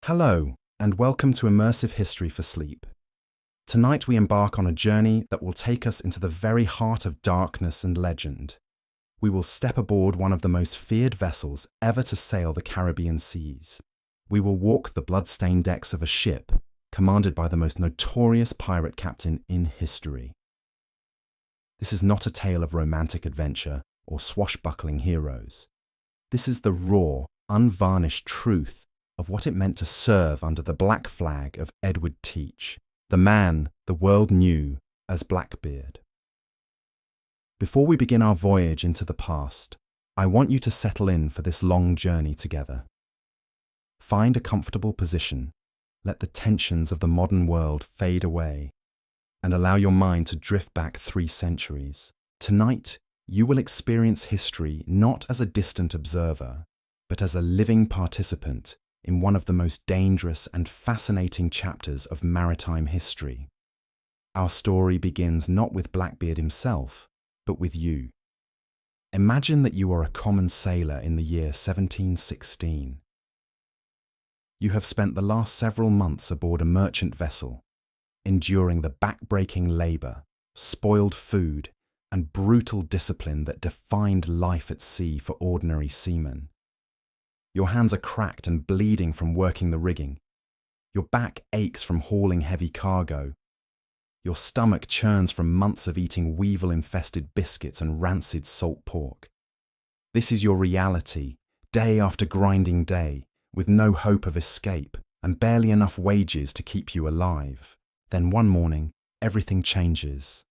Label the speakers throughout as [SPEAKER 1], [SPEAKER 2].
[SPEAKER 1] Hello, and welcome to Immersive History for Sleep. Tonight we embark on a journey that will take us into the very heart of darkness and legend. We will step aboard one of the most feared vessels ever to sail the Caribbean seas. We will walk the blood-stained decks of a ship commanded by the most notorious pirate captain in history. This is not a tale of romantic adventure or swashbuckling heroes. This is the raw, unvarnished truth of what it meant to serve under the black flag of Edward Teach, the man the world knew as Blackbeard. Before we begin our voyage into the past, I want you to settle in for this long journey together. Find a comfortable position, let the tensions of the modern world fade away, and allow your mind to drift back 3 centuries. Tonight, you will experience history not as a distant observer, but as a living participant in one of the most dangerous and fascinating chapters of maritime history. Our story begins not with Blackbeard himself, but with you. Imagine that you are a common sailor in the year 1716. You have spent the last several months aboard a merchant vessel, enduring the back-breaking labour, spoiled food, and brutal discipline that defined life at sea for ordinary seamen. Your hands are cracked and bleeding from working the rigging. Your back aches from hauling heavy cargo. Your stomach churns from months of eating weevil-infested biscuits and rancid salt pork. This is your reality, day after grinding day, with no hope of escape and barely enough wages to keep you alive. Then one morning, everything changes.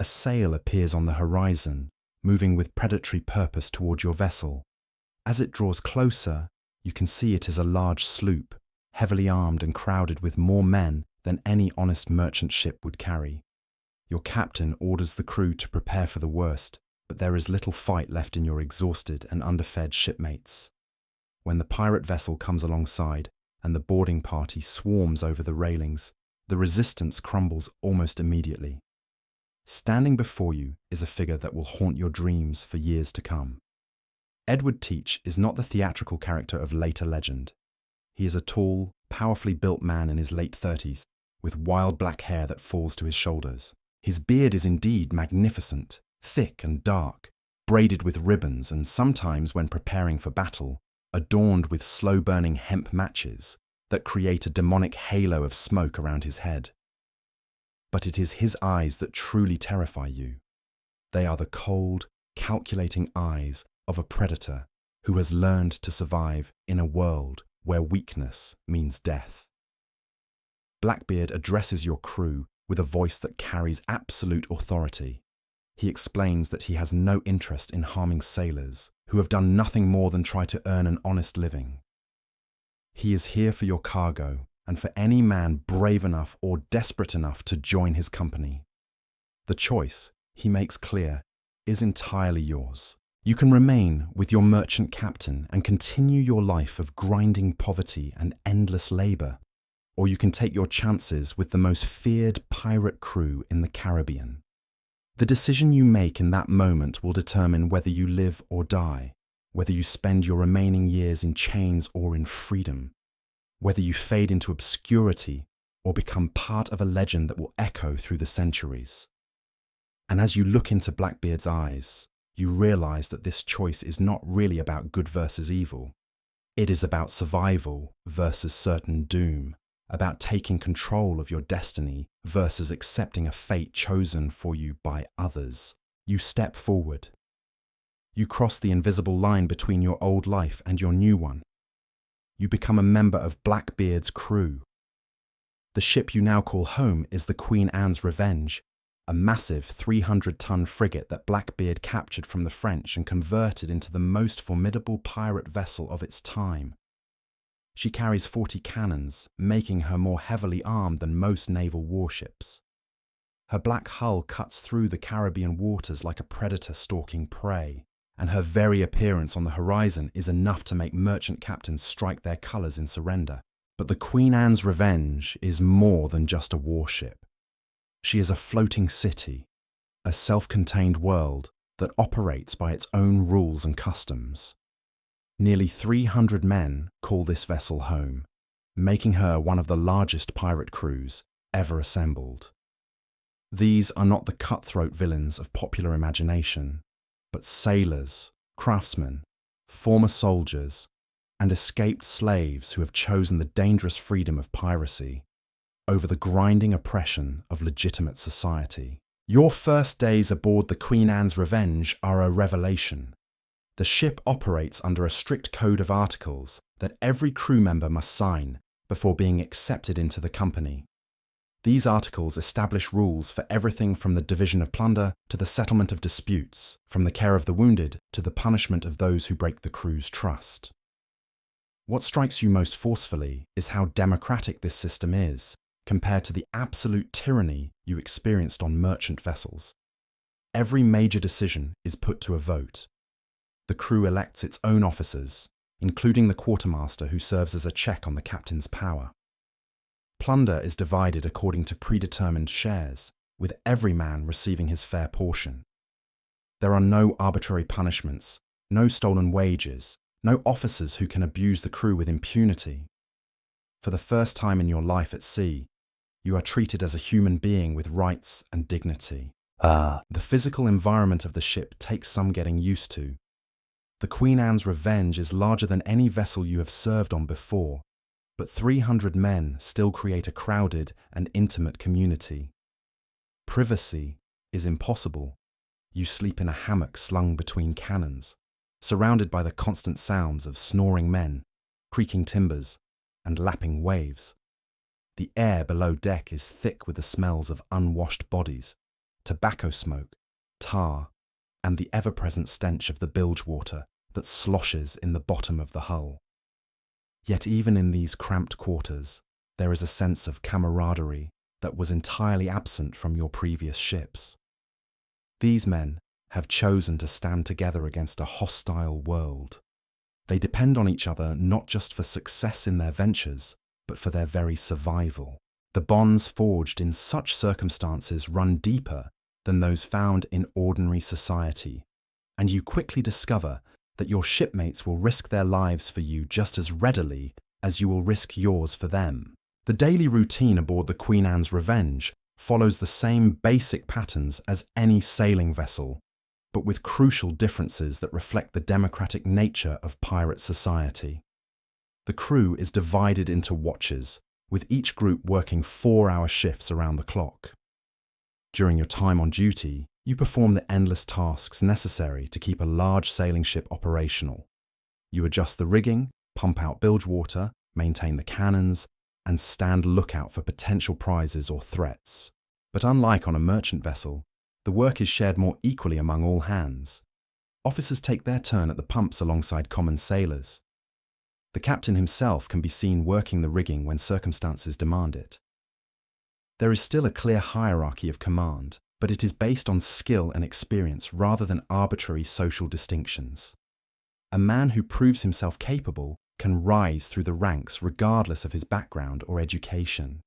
[SPEAKER 1] A sail appears on the horizon, moving with predatory purpose toward your vessel. As it draws closer, you can see it is a large sloop, heavily armed and crowded with more men than any honest merchant ship would carry. Your captain orders the crew to prepare for the worst, but there is little fight left in your exhausted and underfed shipmates. When the pirate vessel comes alongside and the boarding party swarms over the railings, the resistance crumbles almost immediately. Standing before you is a figure that will haunt your dreams for years to come. Edward Teach is not the theatrical character of later legend. He is a tall, powerfully built man in his late 30s, with wild black hair that falls to his shoulders. His beard is indeed magnificent, thick and dark, braided with ribbons and sometimes, when preparing for battle, adorned with slow-burning hemp matches that create a demonic halo of smoke around his head. But it is his eyes that truly terrify you. They are the cold, calculating eyes of a predator who has learned to survive in a world where weakness means death. Blackbeard addresses your crew with a voice that carries absolute authority. He explains that he has no interest in harming sailors who have done nothing more than try to earn an honest living. He is here for your cargo and for any man brave enough or desperate enough to join his company. The choice, he makes clear, is entirely yours. You can remain with your merchant captain and continue your life of grinding poverty and endless labour, or you can take your chances with the most feared pirate crew in the Caribbean. The decision you make in that moment will determine whether you live or die, whether you spend your remaining years in chains or in freedom, whether you fade into obscurity or become part of a legend that will echo through the centuries. And as you look into Blackbeard's eyes, you realize that this choice is not really about good versus evil. It is about survival versus certain doom, about taking control of your destiny versus accepting a fate chosen for you by others. You step forward. You cross the invisible line between your old life and your new one. You become a member of Blackbeard's crew. The ship you now call home is the Queen Anne's Revenge, a massive 300-ton frigate that Blackbeard captured from the French and converted into the most formidable pirate vessel of its time. She carries 40 cannons, making her more heavily armed than most naval warships. Her black hull cuts through the Caribbean waters like a predator stalking prey, and her very appearance on the horizon is enough to make merchant captains strike their colours in surrender. But the Queen Anne's Revenge is more than just a warship. She is a floating city, a self-contained world that operates by its own rules and customs. Nearly 300 men call this vessel home, making her one of the largest pirate crews ever assembled. These are not the cutthroat villains of popular imagination, but sailors, craftsmen, former soldiers, and escaped slaves who have chosen the dangerous freedom of piracy over the grinding oppression of legitimate society. Your first days aboard the Queen Anne's Revenge are a revelation. The ship operates under a strict code of articles that every crew member must sign before being accepted into the company. These articles establish rules for everything from the division of plunder to the settlement of disputes, from the care of the wounded to the punishment of those who break the crew's trust. What strikes you most forcefully is how democratic this system is, compared to the absolute tyranny you experienced on merchant vessels. Every major decision is put to a vote. The crew elects its own officers, including the quartermaster who serves as a check on the captain's power. Plunder is divided according to predetermined shares, with every man receiving his fair portion. There are no arbitrary punishments, no stolen wages, no officers who can abuse the crew with impunity. For the first time in your life at sea, you are treated as a human being with rights and dignity. The physical environment of the ship takes some getting used to. The Queen Anne's Revenge is larger than any vessel you have served on before, but 300 men still create a crowded and intimate community. Privacy is impossible. You sleep in a hammock slung between cannons, surrounded by the constant sounds of snoring men, creaking timbers, and lapping waves. The air below deck is thick with the smells of unwashed bodies, tobacco smoke, tar, and the ever-present stench of the bilge water that sloshes in the bottom of the hull. Yet even in these cramped quarters, there is a sense of camaraderie that was entirely absent from your previous ships. These men have chosen to stand together against a hostile world. They depend on each other not just for success in their ventures, but for their very survival. The bonds forged in such circumstances run deeper than those found in ordinary society, and you quickly discover that your shipmates will risk their lives for you just as readily as you will risk yours for them. The daily routine aboard the Queen Anne's Revenge follows the same basic patterns as any sailing vessel, but with crucial differences that reflect the democratic nature of pirate society. The crew is divided into watches, with each group working 4-hour shifts around the clock. During your time on duty, you perform the endless tasks necessary to keep a large sailing ship operational. You adjust the rigging, pump out bilge water, maintain the cannons, and stand lookout for potential prizes or threats. But unlike on a merchant vessel, the work is shared more equally among all hands. Officers take their turn at the pumps alongside common sailors. The captain himself can be seen working the rigging when circumstances demand it. There is still a clear hierarchy of command, but it is based on skill and experience rather than arbitrary social distinctions. A man who proves himself capable can rise through the ranks regardless of his background or education.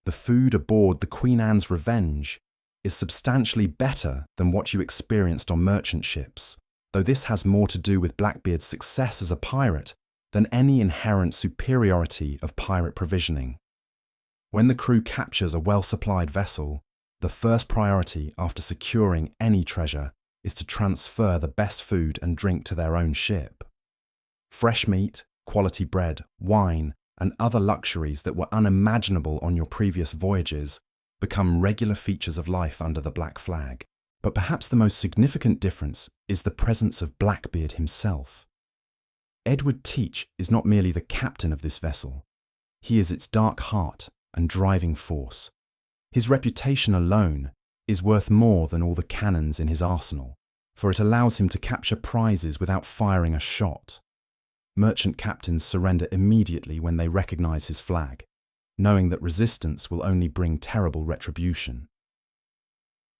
[SPEAKER 1] The food aboard the Queen Anne's Revenge is substantially better than what you experienced on merchant ships, though this has more to do with Blackbeard's success as a pirate than any inherent superiority of pirate provisioning. When the crew captures a well-supplied vessel, the first priority after securing any treasure is to transfer the best food and drink to their own ship. Fresh meat, quality bread, wine, and other luxuries that were unimaginable on your previous voyages become regular features of life under the Black Flag. But perhaps the most significant difference is the presence of Blackbeard himself. Edward Teach is not merely the captain of this vessel. He is its dark heart and driving force. His reputation alone is worth more than all the cannons in his arsenal, for it allows him to capture prizes without firing a shot. Merchant captains surrender immediately when they recognize his flag, knowing that resistance will only bring terrible retribution.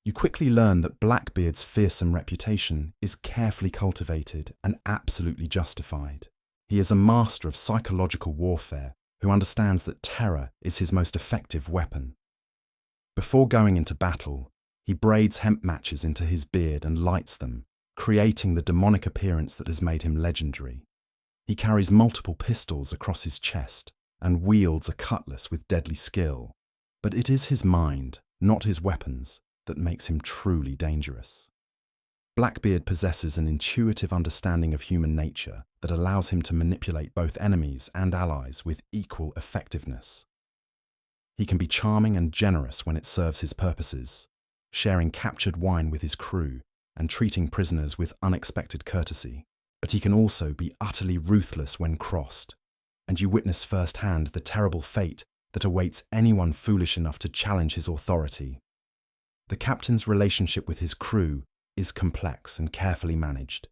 [SPEAKER 1] You quickly learn that Blackbeard's fearsome reputation is carefully cultivated and absolutely justified. He is a master of psychological warfare who understands that terror is his most effective weapon. Before going into battle, he braids hemp matches into his beard and lights them, creating the demonic appearance that has made him legendary. He carries multiple pistols across his chest and wields a cutlass with deadly skill. But it is his mind, not his weapons, that makes him truly dangerous. Blackbeard possesses an intuitive understanding of human nature that allows him to manipulate both enemies and allies with equal effectiveness. He can be charming and generous when it serves his purposes, sharing captured wine with his crew and treating prisoners with unexpected courtesy. But he can also be utterly ruthless when crossed, and you witness firsthand the terrible fate that awaits anyone foolish enough to challenge his authority. The captain's relationship with his crew is complex and carefully managed.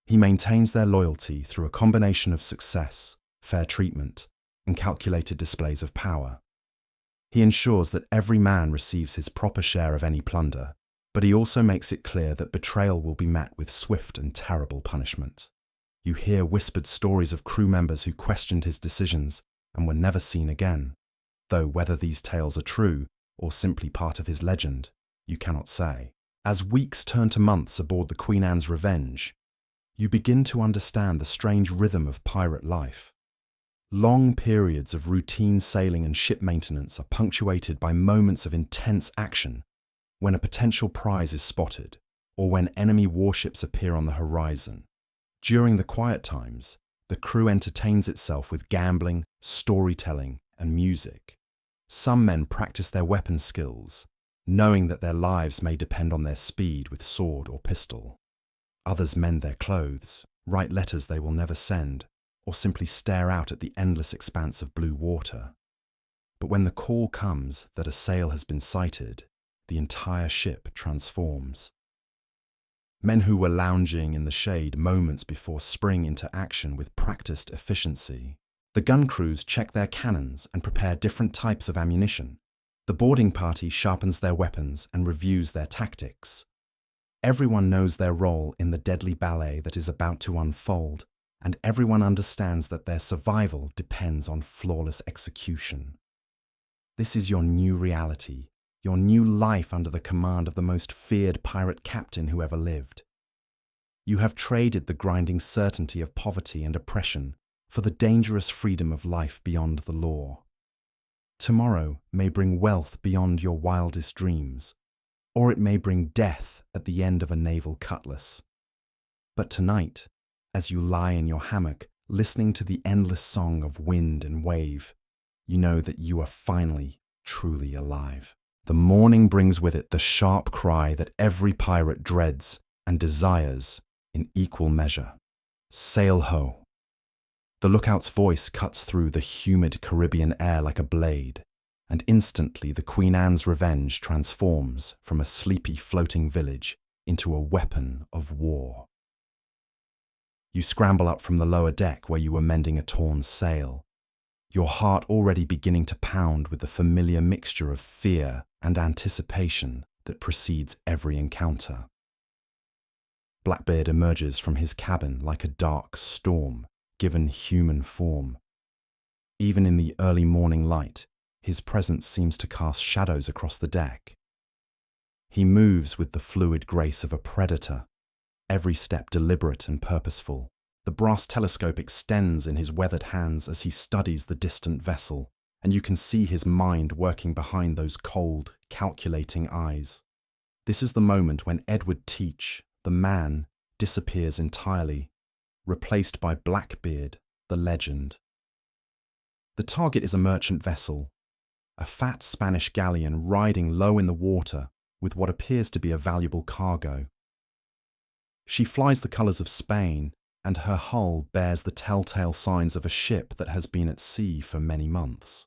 [SPEAKER 1] He maintains their loyalty through a combination of success, fair treatment, and calculated displays of power. He ensures that every man receives his proper share of any plunder, but he also makes it clear that betrayal will be met with swift and terrible punishment. You hear whispered stories of crew members who questioned his decisions and were never seen again, though whether these tales are true or simply part of his legend, you cannot say. As weeks turn to months aboard the Queen Anne's Revenge, you begin to understand the strange rhythm of pirate life. Long periods of routine sailing and ship maintenance are punctuated by moments of intense action when a potential prize is spotted or when enemy warships appear on the horizon. During the quiet times, the crew entertains itself with gambling, storytelling, and music. Some men practice their weapon skills, knowing that their lives may depend on their speed with sword or pistol. Others mend their clothes, write letters they will never send, or simply stare out at the endless expanse of blue water. But when the call comes that a sail has been sighted, the entire ship transforms. Men who were lounging in the shade moments before spring into action with practiced efficiency. The gun crews check their cannons and prepare different types of ammunition. The boarding party sharpens their weapons and reviews their tactics. Everyone knows their role in the deadly ballet that is about to unfold, and everyone understands that their survival depends on flawless execution. This is your new reality, your new life under the command of the most feared pirate captain who ever lived. You have traded the grinding certainty of poverty and oppression for the dangerous freedom of life beyond the law. Tomorrow may bring wealth beyond your wildest dreams, or it may bring death at the end of a naval cutlass. But tonight, as you lie in your hammock, listening to the endless song of wind and wave, you know that you are finally, truly alive. The morning brings with it the sharp cry that every pirate dreads and desires in equal measure. Sail ho! The lookout's voice cuts through the humid Caribbean air like a blade, and instantly the Queen Anne's Revenge transforms from a sleepy floating village into a weapon of war. You scramble up from the lower deck where you were mending a torn sail, your heart already beginning to pound with the familiar mixture of fear and anticipation that precedes every encounter. Blackbeard emerges from his cabin like a dark storm, given human form. Even in the early morning light, his presence seems to cast shadows across the deck. He moves with the fluid grace of a predator, every step deliberate and purposeful. The brass telescope extends in his weathered hands as he studies the distant vessel, and you can see his mind working behind those cold, calculating eyes. This is the moment when Edward Teach, the man, disappears entirely, replaced by Blackbeard, the legend. The target is a merchant vessel, a fat Spanish galleon riding low in the water with what appears to be a valuable cargo. She flies the colours of Spain, and her hull bears the telltale signs of a ship that has been at sea for many months.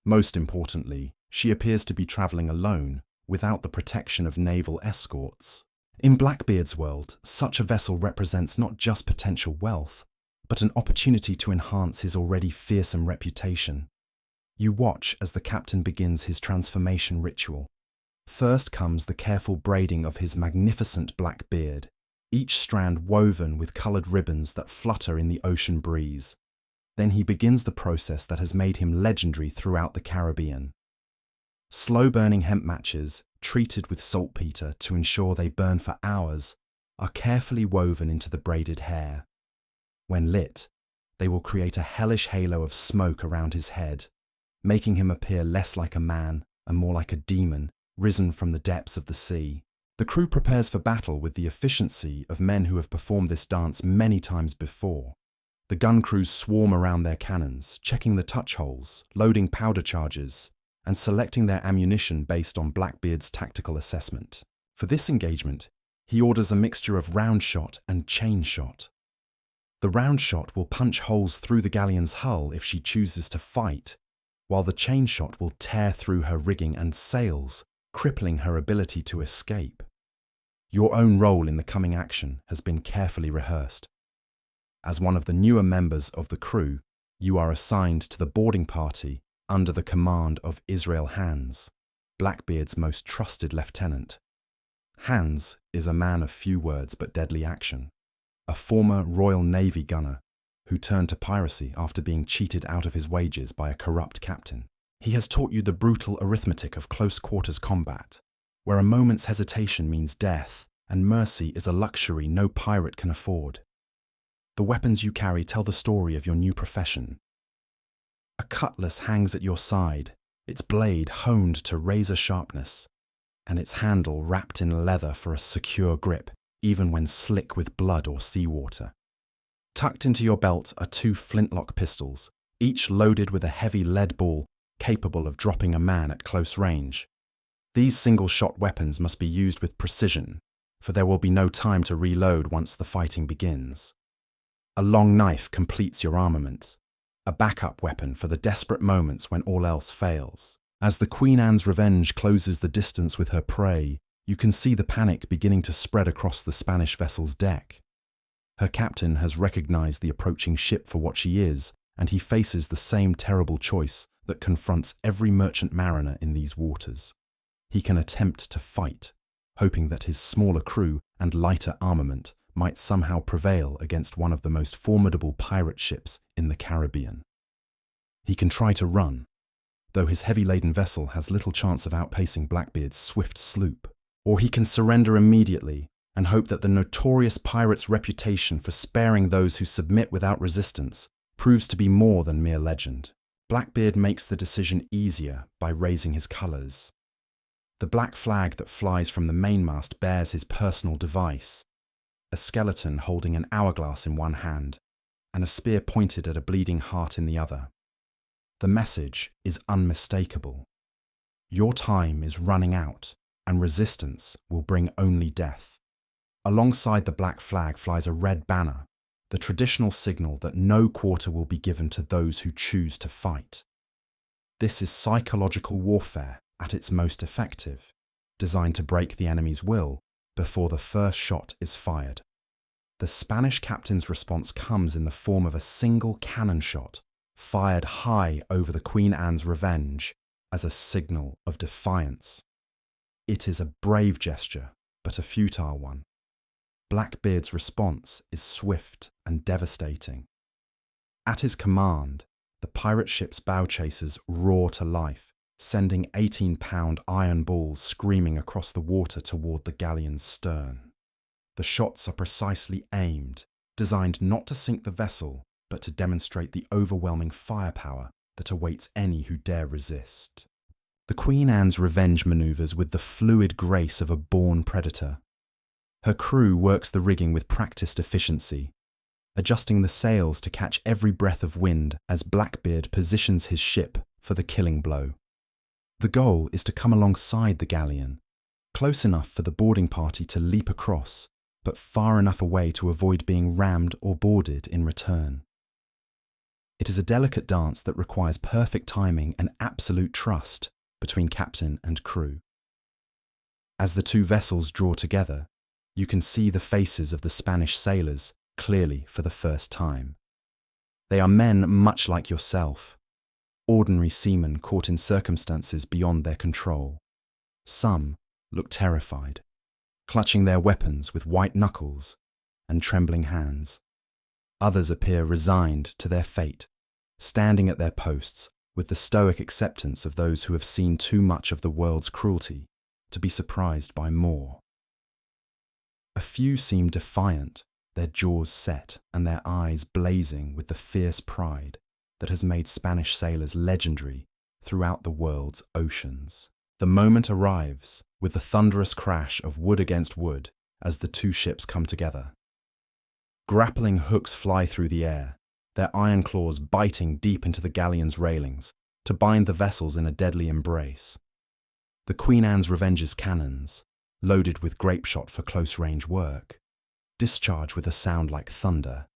[SPEAKER 1] Most importantly, she appears to be travelling alone, without the protection of naval escorts. In Blackbeard's world, such a vessel represents not just potential wealth, but an opportunity to enhance his already fearsome reputation. You watch as the captain begins his transformation ritual. First comes the careful braiding of his magnificent black beard, each strand woven with coloured ribbons that flutter in the ocean breeze. Then he begins the process that has made him legendary throughout the Caribbean. Slow-burning hemp matches, treated with saltpeter to ensure they burn for hours, are carefully woven into the braided hair. When lit, they will create a hellish halo of smoke around his head, making him appear less like a man and more like a demon risen from the depths of the sea. The crew prepares for battle with the efficiency of men who have performed this dance many times before. The gun crews swarm around their cannons, checking the touch holes, loading powder charges, and selecting their ammunition based on Blackbeard's tactical assessment. For this engagement, he orders a mixture of round shot and chain shot. The round shot will punch holes through the galleon's hull if she chooses to fight, while the chain shot will tear through her rigging and sails, crippling her ability to escape. Your own role in the coming action has been carefully rehearsed. As one of the newer members of the crew, you are assigned to the boarding party under the command of Israel Hans, Blackbeard's most trusted lieutenant. Hans is a man of few words but deadly action, a former Royal Navy gunner who turned to piracy after being cheated out of his wages by a corrupt captain. He has taught you the brutal arithmetic of close-quarters combat, where a moment's hesitation means death and mercy is a luxury no pirate can afford. The weapons you carry tell the story of your new profession. A cutlass hangs at your side, its blade honed to razor sharpness, and its handle wrapped in leather for a secure grip, even when slick with blood or seawater. Tucked into your belt are 2 flintlock pistols, each loaded with a heavy lead ball capable of dropping a man at close range. These single-shot weapons must be used with precision, for there will be no time to reload once the fighting begins. A long knife completes your armament, a backup weapon for the desperate moments when all else fails. As the Queen Anne's Revenge closes the distance with her prey, you can see the panic beginning to spread across the Spanish vessel's deck. Her captain has recognized the approaching ship for what she is, and he faces the same terrible choice that confronts every merchant mariner in these waters. He can attempt to fight, hoping that his smaller crew and lighter armament might somehow prevail against one of the most formidable pirate ships in the Caribbean. He can try to run, though his heavy-laden vessel has little chance of outpacing Blackbeard's swift sloop. Or he can surrender immediately and hope that the notorious pirate's reputation for sparing those who submit without resistance proves to be more than mere legend. Blackbeard makes the decision easier by raising his colours. The black flag that flies from the mainmast bears his personal device, a skeleton holding an hourglass in one hand and a spear pointed at a bleeding heart in the other. The message is unmistakable. Your time is running out, and resistance will bring only death. Alongside the black flag flies a red banner, the traditional signal that no quarter will be given to those who choose to fight. This is psychological warfare at its most effective, designed to break the enemy's will before the first shot is fired. The Spanish captain's response comes in the form of a single cannon shot fired high over the Queen Anne's Revenge as a signal of defiance. It is a brave gesture, but a futile one. Blackbeard's response is swift and devastating. At his command, the pirate ship's bow chasers roar to life, sending 18-pound iron balls screaming across the water toward the galleon's stern. The shots are precisely aimed, designed not to sink the vessel, but to demonstrate the overwhelming firepower that awaits any who dare resist. The Queen Anne's Revenge manoeuvres with the fluid grace of a born predator. Her crew works the rigging with practiced efficiency, adjusting the sails to catch every breath of wind as Blackbeard positions his ship for the killing blow. The goal is to come alongside the galleon, close enough for the boarding party to leap across, but far enough away to avoid being rammed or boarded in return. It is a delicate dance that requires perfect timing and absolute trust between captain and crew. As the two vessels draw together, you can see the faces of the Spanish sailors clearly for the first time. They are men much like yourself, ordinary seamen caught in circumstances beyond their control. Some look terrified, clutching their weapons with white knuckles and trembling hands. Others appear resigned to their fate, standing at their posts with the stoic acceptance of those who have seen too much of the world's cruelty to be surprised by more. A few seem defiant, their jaws set and their eyes blazing with the fierce pride that has made Spanish sailors legendary throughout the world's oceans. The moment arrives with the thunderous crash of wood against wood as the two ships come together. Grappling hooks fly through the air, their iron claws biting deep into the galleon's railings to bind the vessels in a deadly embrace. The Queen Anne's Revenge's cannons, loaded with grape shot for close-range work, discharge with a sound like thunder,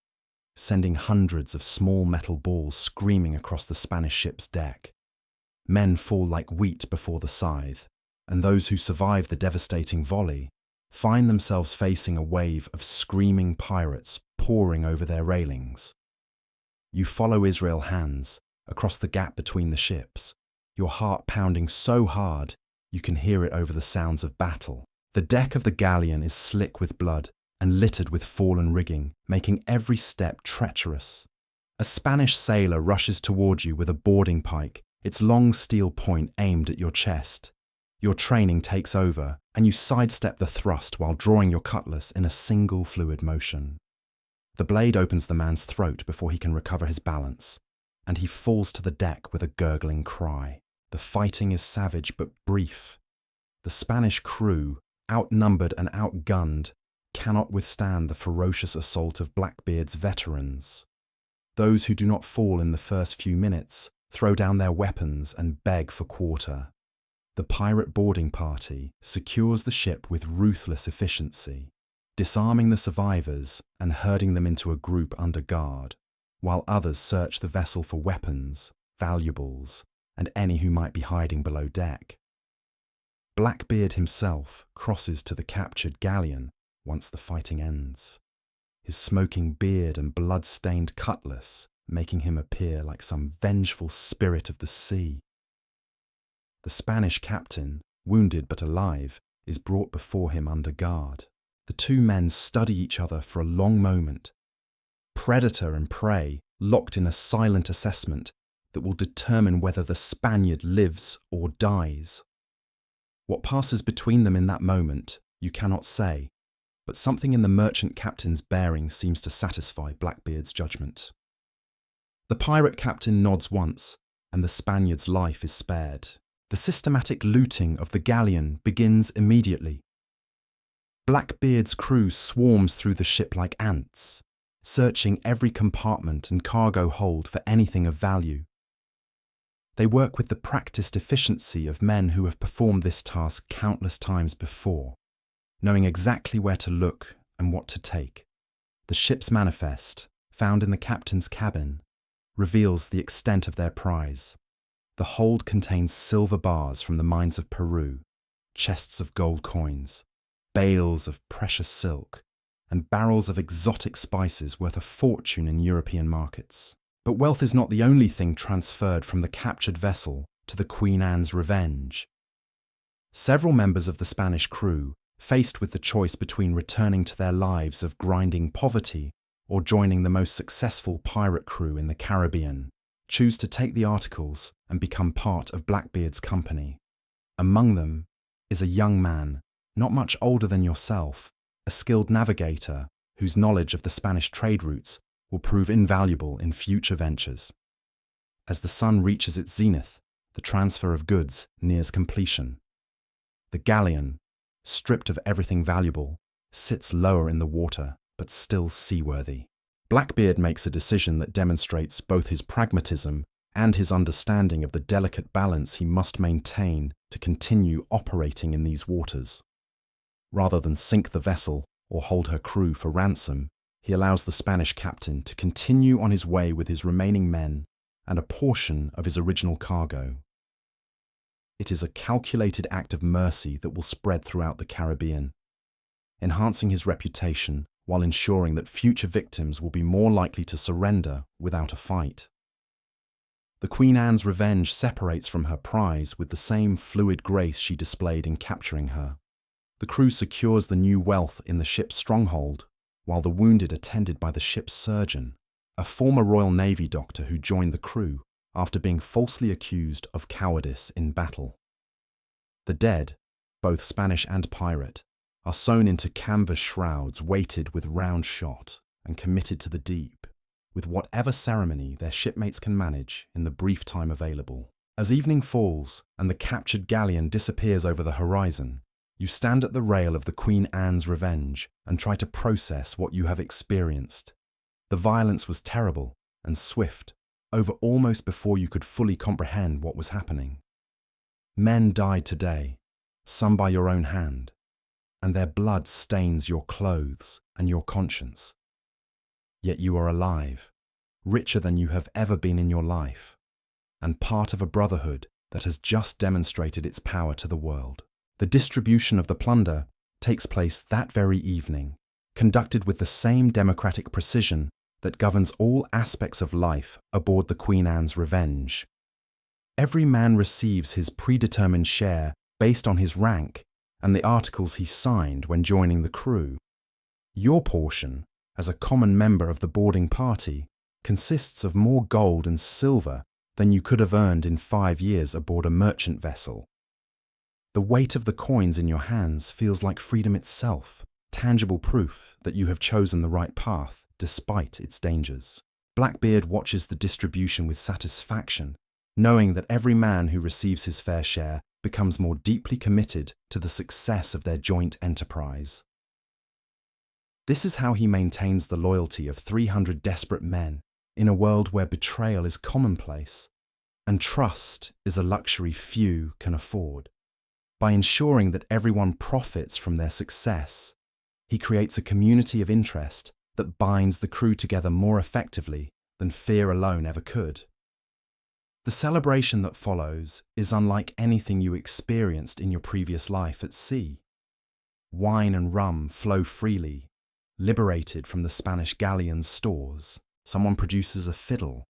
[SPEAKER 1] sending hundreds of small metal balls screaming across the Spanish ship's deck. Men fall like wheat before the scythe, and those who survive the devastating volley find themselves facing a wave of screaming pirates pouring over their railings. You follow Israel Hands across the gap between the ships, your heart pounding so hard you can hear it over the sounds of battle. The deck of the galleon is slick with blood and littered with fallen rigging, making every step treacherous. A Spanish sailor rushes toward you with a boarding pike, its long steel point aimed at your chest. Your training takes over, and you sidestep the thrust while drawing your cutlass in a single fluid motion. The blade opens the man's throat before he can recover his balance, and he falls to the deck with a gurgling cry. The fighting is savage but brief. The Spanish crew, outnumbered and outgunned, cannot withstand the ferocious assault of Blackbeard's veterans. Those who do not fall in the first few minutes throw down their weapons and beg for quarter. The pirate boarding party secures the ship with ruthless efficiency, disarming the survivors and herding them into a group under guard, while others search the vessel for weapons, valuables, and any who might be hiding below deck. Blackbeard himself crosses to the captured galleon once the fighting ends, his smoking beard and blood-stained cutlass making him appear like some vengeful spirit of the sea. The Spanish captain, wounded but alive, is brought before him under guard. The two men study each other for a long moment, predator and prey locked in a silent assessment that will determine whether the Spaniard lives or dies. What passes between them in that moment, you cannot say, but something in the merchant captain's bearing seems to satisfy Blackbeard's judgment. The pirate captain nods once, and the Spaniard's life is spared. The systematic looting of the galleon begins immediately. Blackbeard's crew swarms through the ship like ants, searching every compartment and cargo hold for anything of value. They work with the practiced efficiency of men who have performed this task countless times before, knowing exactly where to look and what to take. The ship's manifest, found in the captain's cabin, reveals the extent of their prize. The hold contains silver bars from the mines of Peru, chests of gold coins, bales of precious silk, and barrels of exotic spices worth a fortune in European markets. But wealth is not the only thing transferred from the captured vessel to the Queen Anne's Revenge. Several members of the Spanish crew, faced with the choice between returning to their lives of grinding poverty or joining the most successful pirate crew in the Caribbean, choose to take the articles and become part of Blackbeard's company. Among them is a young man, not much older than yourself, a skilled navigator whose knowledge of the Spanish trade routes will prove invaluable in future ventures. As the sun reaches its zenith, the transfer of goods nears completion. The galleon, stripped of everything valuable, sits lower in the water but still seaworthy. Blackbeard makes a decision that demonstrates both his pragmatism and his understanding of the delicate balance he must maintain to continue operating in these waters. Rather than sink the vessel or hold her crew for ransom, he allows the Spanish captain to continue on his way with his remaining men and a portion of his original cargo. It is a calculated act of mercy that will spread throughout the Caribbean, enhancing his reputation while ensuring that future victims will be more likely to surrender without a fight. The Queen Anne's Revenge separates from her prize with the same fluid grace she displayed in capturing her. The crew secures the new wealth in the ship's stronghold, while the wounded are tended by the ship's surgeon, a former Royal Navy doctor who joined the crew after being falsely accused of cowardice in battle. The dead, both Spanish and pirate, are sewn into canvas shrouds weighted with round shot and committed to the deep, with whatever ceremony their shipmates can manage in the brief time available. As evening falls and the captured galleon disappears over the horizon, you stand at the rail of the Queen Anne's Revenge and try to process what you have experienced. The violence was terrible and swift, over almost before you could fully comprehend what was happening. Men died today, some by your own hand, and their blood stains your clothes and your conscience. Yet you are alive, richer than you have ever been in your life, and part of a brotherhood that has just demonstrated its power to the world. The distribution of the plunder takes place that very evening, conducted with the same democratic precision that governs all aspects of life aboard the Queen Anne's Revenge. Every man receives his predetermined share based on his rank and the articles he signed when joining the crew. Your portion, as a common member of the boarding party, consists of more gold and silver than you could have earned in 5 years aboard a merchant vessel. The weight of the coins in your hands feels like freedom itself, tangible proof that you have chosen the right path despite its dangers. Blackbeard watches the distribution with satisfaction, knowing that every man who receives his fair share becomes more deeply committed to the success of their joint enterprise. This is how he maintains the loyalty of 300 desperate men in a world where betrayal is commonplace and trust is a luxury few can afford. By ensuring that everyone profits from their success, he creates a community of interest that binds the crew together more effectively than fear alone ever could. The celebration that follows is unlike anything you experienced in your previous life at sea. Wine and rum flow freely, liberated from the Spanish galleon's stores. Someone produces a fiddle,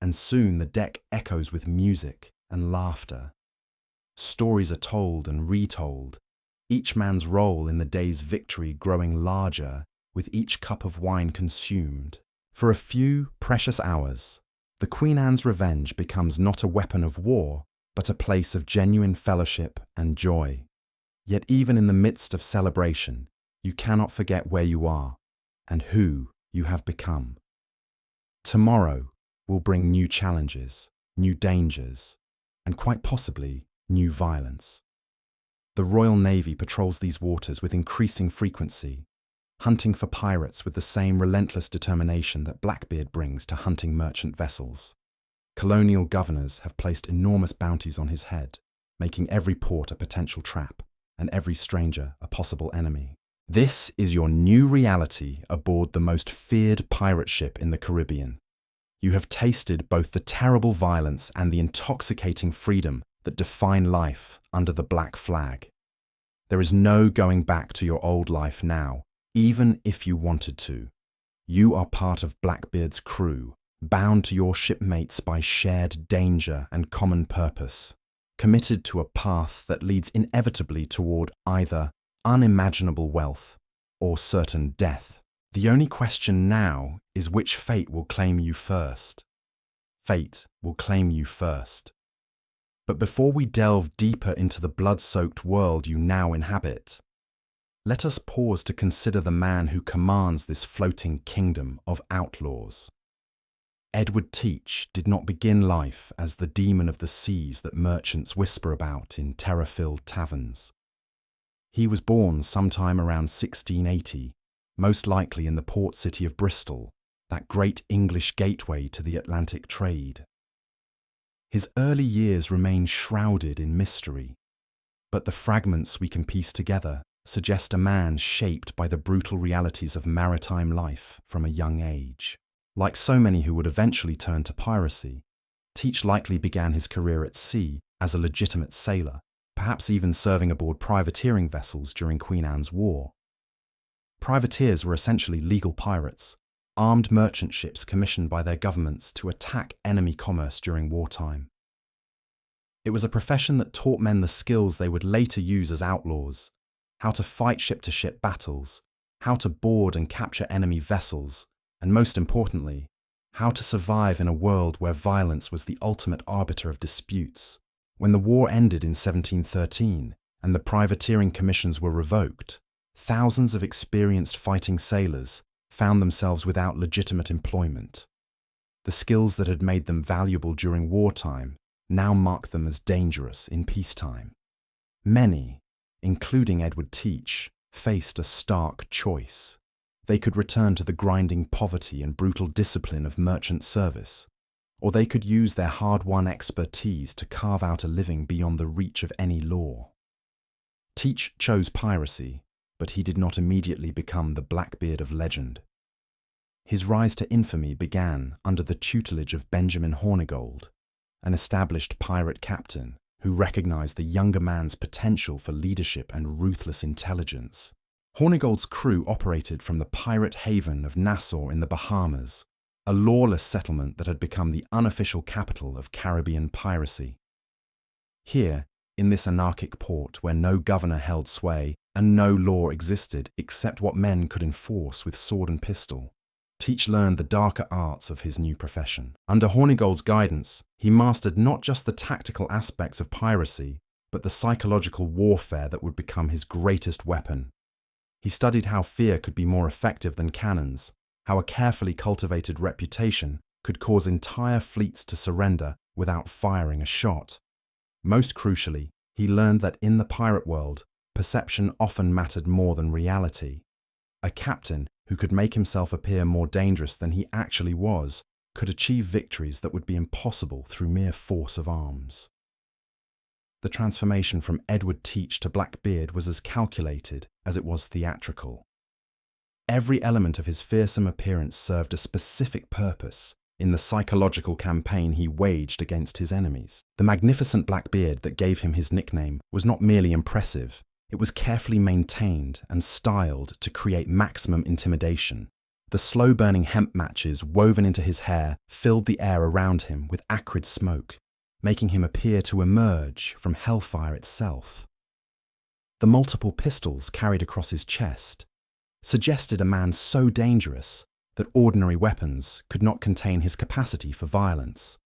[SPEAKER 1] and soon the deck echoes with music and laughter. Stories are told and retold, each man's role in the day's victory growing larger with each cup of wine consumed. For a few precious hours, the Queen Anne's Revenge becomes not a weapon of war, but a place of genuine fellowship and joy. Yet even in the midst of celebration, you cannot forget where you are and who you have become. Tomorrow will bring new challenges, new dangers, and quite possibly new violence. The Royal Navy patrols these waters with increasing frequency, hunting for pirates with the same relentless determination that Blackbeard brings to hunting merchant vessels. Colonial governors have placed enormous bounties on his head, making every port a potential trap and every stranger a possible enemy. This is your new reality aboard the most feared pirate ship in the Caribbean. You have tasted both the terrible violence and the intoxicating freedom that define life under the black flag. There is no going back to your old life now, even if you wanted to. You are part of Blackbeard's crew, bound to your shipmates by shared danger and common purpose, committed to a path that leads inevitably toward either unimaginable wealth or certain death. The only question now is which fate will claim you first. Fate will claim you first. But before we delve deeper into the blood-soaked world you now inhabit, let us pause to consider the man who commands this floating kingdom of outlaws. Edward Teach did not begin life as the demon of the seas that merchants whisper about in terror-filled taverns. He was born sometime around 1680, most likely in the port city of Bristol, that great English gateway to the Atlantic trade. His early years remain shrouded in mystery, but the fragments we can piece together suggest a man shaped by the brutal realities of maritime life from a young age. Like so many who would eventually turn to piracy, Teach likely began his career at sea as a legitimate sailor, perhaps even serving aboard privateering vessels during Queen Anne's War. Privateers were essentially legal pirates, armed merchant ships commissioned by their governments to attack enemy commerce during wartime. It was a profession that taught men the skills they would later use as outlaws: how to fight ship-to-ship battles, how to board and capture enemy vessels, and most importantly, how to survive in a world where violence was the ultimate arbiter of disputes. When the war ended in 1713 and the privateering commissions were revoked, thousands of experienced fighting sailors found themselves without legitimate employment. The skills that had made them valuable during wartime now marked them as dangerous in peacetime. Many, including Edward Teach, faced a stark choice. They could return to the grinding poverty and brutal discipline of merchant service, or they could use their hard-won expertise to carve out a living beyond the reach of any law. Teach chose piracy, but he did not immediately become the Blackbeard of legend. His rise to infamy began under the tutelage of Benjamin Hornigold, an established pirate captain who recognized the younger man's potential for leadership and ruthless intelligence. Hornigold's crew operated from the pirate haven of Nassau in the Bahamas, a lawless settlement that had become the unofficial capital of Caribbean piracy. Here, in this anarchic port where no governor held sway and no law existed except what men could enforce with sword and pistol, Teach learned the darker arts of his new profession. Under Hornigold's guidance, he mastered not just the tactical aspects of piracy, but the psychological warfare that would become his greatest weapon. He studied how fear could be more effective than cannons, how a carefully cultivated reputation could cause entire fleets to surrender without firing a shot. Most crucially, he learned that in the pirate world, perception often mattered more than reality. A captain who could make himself appear more dangerous than he actually was could achieve victories that would be impossible through mere force of arms. The transformation from Edward Teach to Blackbeard was as calculated as it was theatrical. Every element of his fearsome appearance served a specific purpose in the psychological campaign he waged against his enemies. The magnificent Blackbeard that gave him his nickname was not merely impressive, it was carefully maintained and styled to create maximum intimidation. The slow-burning hemp matches woven into his hair filled the air around him with acrid smoke, making him appear to emerge from hellfire itself. The multiple pistols carried across his chest suggested a man so dangerous that ordinary weapons could not contain his capacity for violence.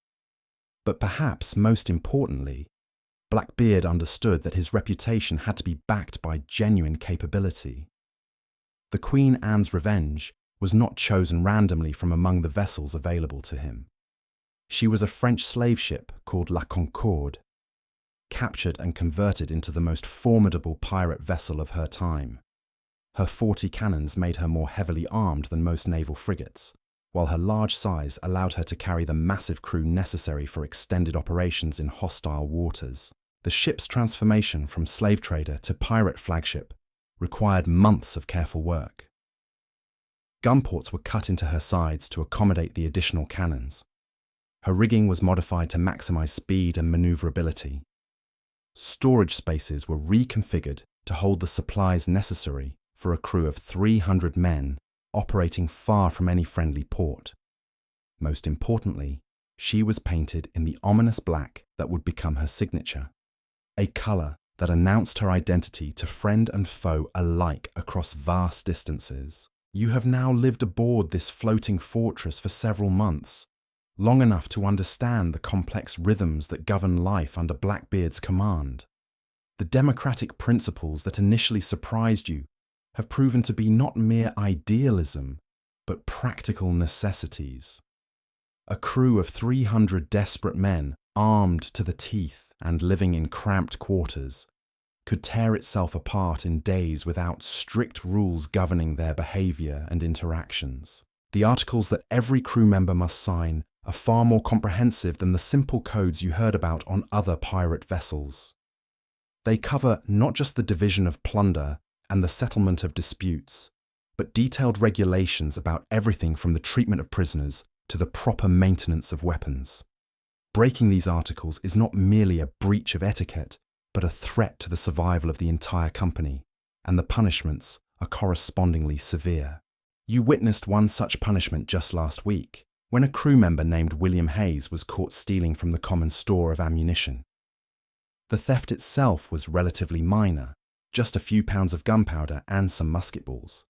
[SPEAKER 1] But perhaps most importantly, Blackbeard understood that his reputation had to be backed by genuine capability. The Queen Anne's Revenge was not chosen randomly from among the vessels available to him. She was a French slave ship called La Concorde, captured and converted into the most formidable pirate vessel of her time. Her 40 cannons made her more heavily armed than most naval frigates, while her large size allowed her to carry the massive crew necessary for extended operations in hostile waters. The ship's transformation from slave trader to pirate flagship required months of careful work. Gun ports were cut into her sides to accommodate the additional cannons. Her rigging was modified to maximize speed and maneuverability. Storage spaces were reconfigured to hold the supplies necessary for a crew of 300 men operating far from any friendly port. Most importantly, she was painted in the ominous black that would become her signature, a color that announced her identity to friend and foe alike across vast distances. You have now lived aboard this floating fortress for several months, long enough to understand the complex rhythms that govern life under Blackbeard's command. The democratic principles that initially surprised you have proven to be not mere idealism, but practical necessities. A crew of 300 desperate men, armed to the teeth and living in cramped quarters, could tear itself apart in days without strict rules governing their behavior and interactions. The articles that every crew member must sign are far more comprehensive than the simple codes you heard about on other pirate vessels. They cover not just the division of plunder and the settlement of disputes, but detailed regulations about everything from the treatment of prisoners to the proper maintenance of weapons. Breaking these articles is not merely a breach of etiquette, but a threat to the survival of the entire company, and the punishments are correspondingly severe. You witnessed one such punishment just last week, when a crew member named William Hayes was caught stealing from the common store of ammunition. The theft itself was relatively minor, just a few pounds of gunpowder and some musket balls.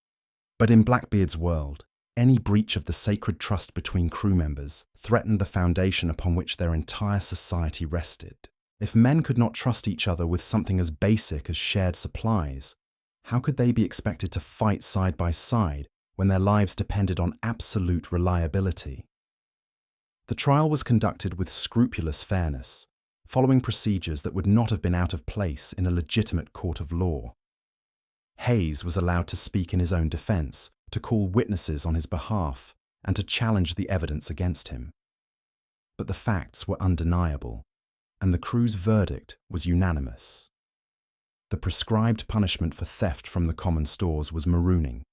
[SPEAKER 1] But in Blackbeard's world, any breach of the sacred trust between crew members threatened the foundation upon which their entire society rested. If men could not trust each other with something as basic as shared supplies, How could they be expected to fight side by side when their lives depended on absolute reliability? The trial was conducted with scrupulous fairness, following procedures that would not have been out of place in a legitimate court of law. Hayes was allowed to speak in his own defense, to call witnesses on his behalf, and to challenge the evidence against him. But the facts were undeniable, and the crew's verdict was unanimous. The prescribed punishment for theft from the common stores was marooning,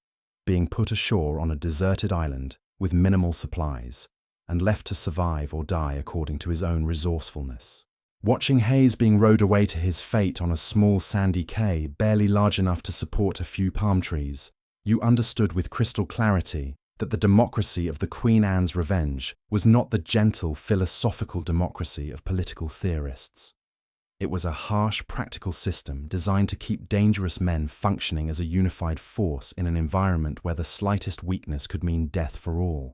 [SPEAKER 1] being put ashore on a deserted island with minimal supplies, and left to survive or die according to his own resourcefulness. Watching Hayes being rowed away to his fate on a small sandy quay barely large enough to support a few palm trees, you understood with crystal clarity that the democracy of the Queen Anne's Revenge was not the gentle philosophical democracy of political theorists. It was a harsh practical system designed to keep dangerous men functioning as a unified force in an environment where the slightest weakness could mean death for all.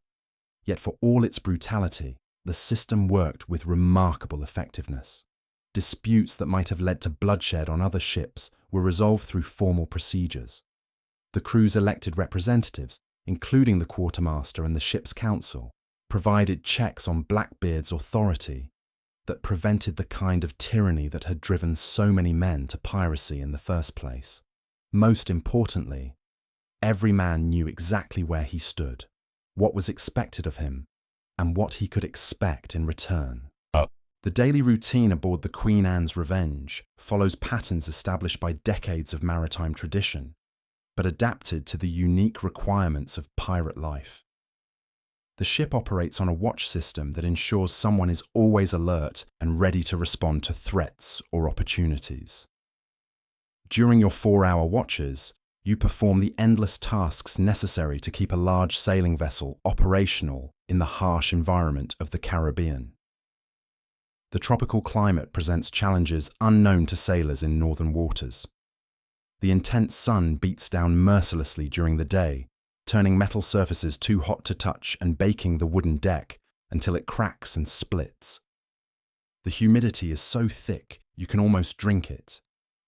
[SPEAKER 1] Yet for all its brutality, the system worked with remarkable effectiveness. Disputes that might have led to bloodshed on other ships were resolved through formal procedures. The crew's elected representatives, including the quartermaster and the ship's council, provided checks on Blackbeard's authority that prevented the kind of tyranny that had driven so many men to piracy in the first place. Most importantly, every man knew exactly where he stood, what was expected of him, and what he could expect in return. The daily routine aboard the Queen Anne's Revenge follows patterns established by decades of maritime tradition, but adapted to the unique requirements of pirate life. The ship operates on a watch system that ensures someone is always alert and ready to respond to threats or opportunities. During your 4-hour watches, you perform the endless tasks necessary to keep a large sailing vessel operational in the harsh environment of the Caribbean. The tropical climate presents challenges unknown to sailors in northern waters. The intense sun beats down mercilessly during the day, turning metal surfaces too hot to touch and baking the wooden deck until it cracks and splits. The humidity is so thick you can almost drink it,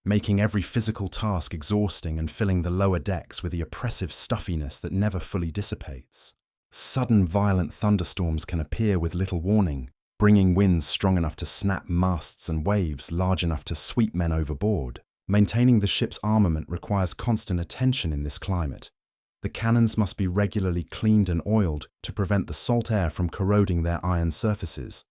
[SPEAKER 1] making every physical task exhausting and filling the lower decks with the oppressive stuffiness that never fully dissipates. Sudden violent thunderstorms can appear with little warning, bringing winds strong enough to snap masts and waves large enough to sweep men overboard. Maintaining the ship's armament requires constant attention in this climate. The cannons must be regularly cleaned and oiled to prevent the salt air from corroding their iron surfaces.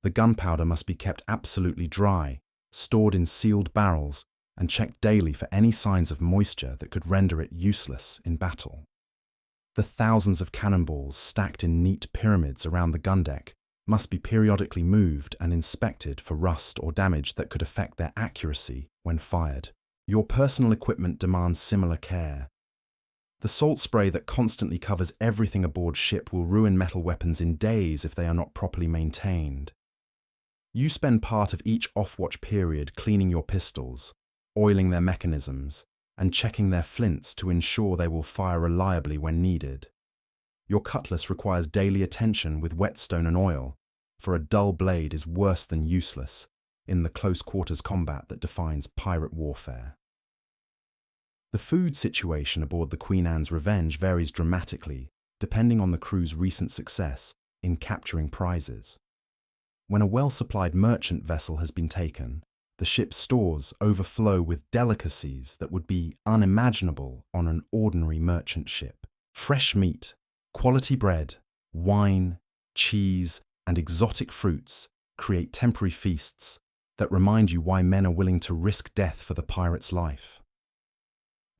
[SPEAKER 1] The gunpowder must be kept absolutely dry, stored in sealed barrels, and checked daily for any signs of moisture that could render it useless in battle. The thousands of cannonballs stacked in neat pyramids around the gun deck must be periodically moved and inspected for rust or damage that could affect their accuracy when fired. Your personal equipment demands similar care. The salt spray that constantly covers everything aboard ship will ruin metal weapons in days if they are not properly maintained. You spend part of each off-watch period cleaning your pistols, oiling their mechanisms, and checking their flints to ensure they will fire reliably when needed. Your cutlass requires daily attention with whetstone and oil, for a dull blade is worse than useless in the close-quarters combat that defines pirate warfare. The food situation aboard the Queen Anne's Revenge varies dramatically, depending on the crew's recent success in capturing prizes. When a well-supplied merchant vessel has been taken, the ship's stores overflow with delicacies that would be unimaginable on an ordinary merchant ship. Fresh meat, quality bread, wine, cheese, and exotic fruits create temporary feasts that remind you why men are willing to risk death for the pirate's life.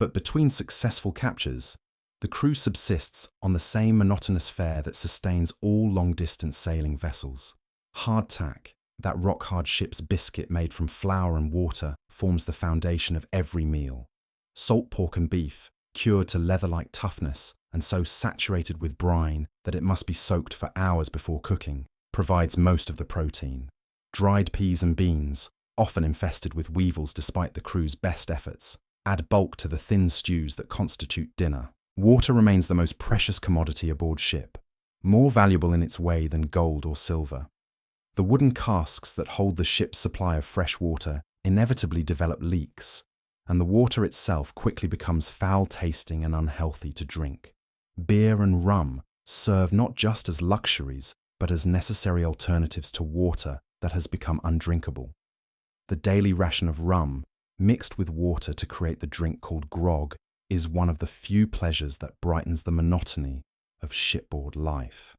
[SPEAKER 1] But between successful captures, the crew subsists on the same monotonous fare that sustains all long-distance sailing vessels. Hardtack, that rock-hard ship's biscuit made from flour and water, forms the foundation of every meal. Salt pork and beef, cured to leather-like toughness and so saturated with brine that it must be soaked for hours before cooking, provides most of the protein. Dried peas and beans, often infested with weevils despite the crew's best efforts, add bulk to the thin stews that constitute dinner. Water remains the most precious commodity aboard ship, more valuable in its way than gold or silver. The wooden casks that hold the ship's supply of fresh water inevitably develop leaks, and the water itself quickly becomes foul-tasting and unhealthy to drink. Beer and rum serve not just as luxuries, but as necessary alternatives to water that has become undrinkable. The daily ration of rum, mixed with water to create the drink called grog, is one of the few pleasures that brightens the monotony of shipboard life.